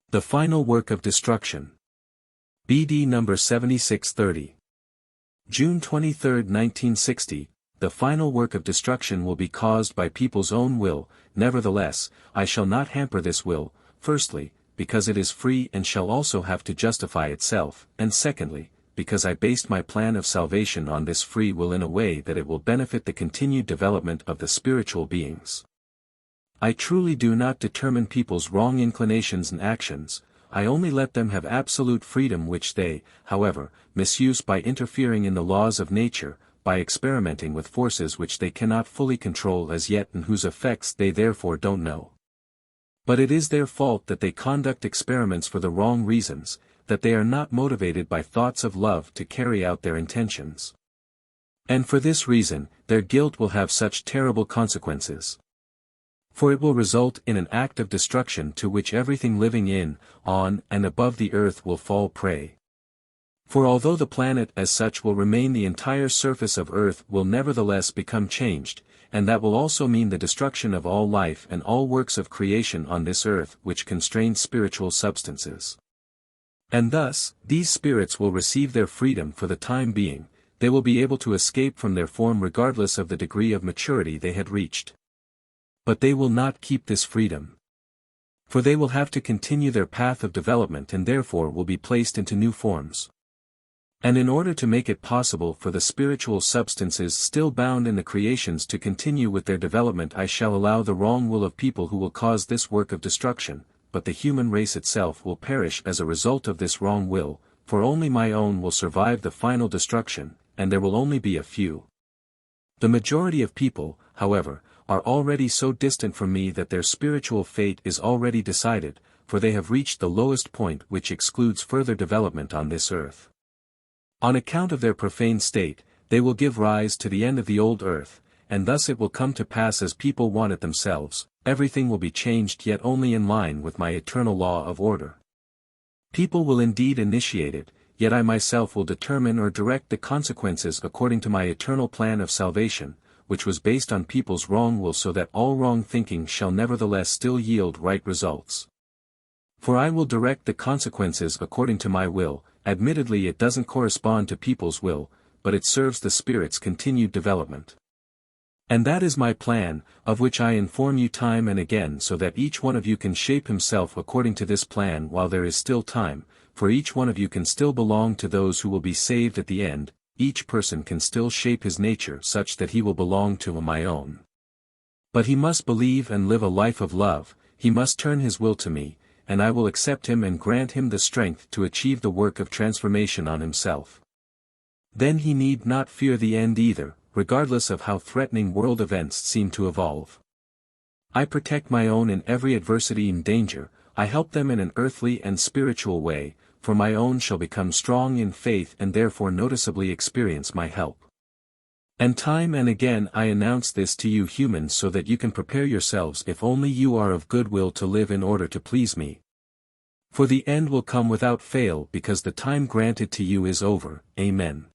The final work of destruction. BD number 7630. June 23, 1960, the final work of destruction will be caused by people's own will. Nevertheless, I shall not hamper this will, firstly, because it is free and shall also have to justify itself, and secondly, because I based my plan of salvation on this free will in a way that it will benefit the continued development of the spiritual beings. I truly do not determine people's wrong inclinations and actions. I only let them have absolute freedom, which they, however, misuse by interfering in the laws of nature, by experimenting with forces which they cannot fully control as yet and whose effects they therefore don't know. But it is their fault that they conduct experiments for the wrong reasons, that they are not motivated by thoughts of love to carry out their intentions. And for this reason, their guilt will have such terrible consequences. For it will result in an act of destruction to which everything living in, on, and above the earth will fall prey. For although the planet as such will remain, the entire surface of earth will nevertheless become changed, and that will also mean the destruction of all life and all works of creation on this earth which constrain spiritual substances. And thus, these spirits will receive their freedom for the time being. They will be able to escape from their form regardless of the degree of maturity they had reached. But they will not keep this freedom. For they will have to continue their path of development and therefore will be placed into new forms. And in order to make it possible for the spiritual substances still bound in the creations to continue with their development, I shall allow the wrong will of people who will cause this work of destruction, but the human race itself will perish as a result of this wrong will, for only my own will survive the final destruction, and there will only be a few. The majority of people, however, are already so distant from me that their spiritual fate is already decided, for they have reached the lowest point which excludes further development on this earth. On account of their profane state, they will give rise to the end of the old earth, and thus it will come to pass as people want it themselves. Everything will be changed, yet only in line with my eternal law of order. People will indeed initiate it, yet I myself will determine or direct the consequences according to my eternal plan of salvation, which was based on people's wrong will, so that all wrong thinking shall nevertheless still yield right results. For I will direct the consequences according to my will. Admittedly it doesn't correspond to people's will, but it serves the spirit's continued development. And that is my plan, of which I inform you time and again, so that each one of you can shape himself according to this plan while there is still time, for each one of you can still belong to those who will be saved at the end. Each person can still shape his nature such that he will belong to my own. But he must believe and live a life of love. He must turn his will to me, and I will accept him and grant him the strength to achieve the work of transformation on himself. Then he need not fear the end either, regardless of how threatening world events seem to evolve. I protect my own in every adversity and danger. I help them in an earthly and spiritual way, for my own shall become strong in faith and therefore noticeably experience my help. And time and again I announce this to you humans so that you can prepare yourselves if only you are of good will to live in order to please me. For the end will come without fail because the time granted to you is over. Amen.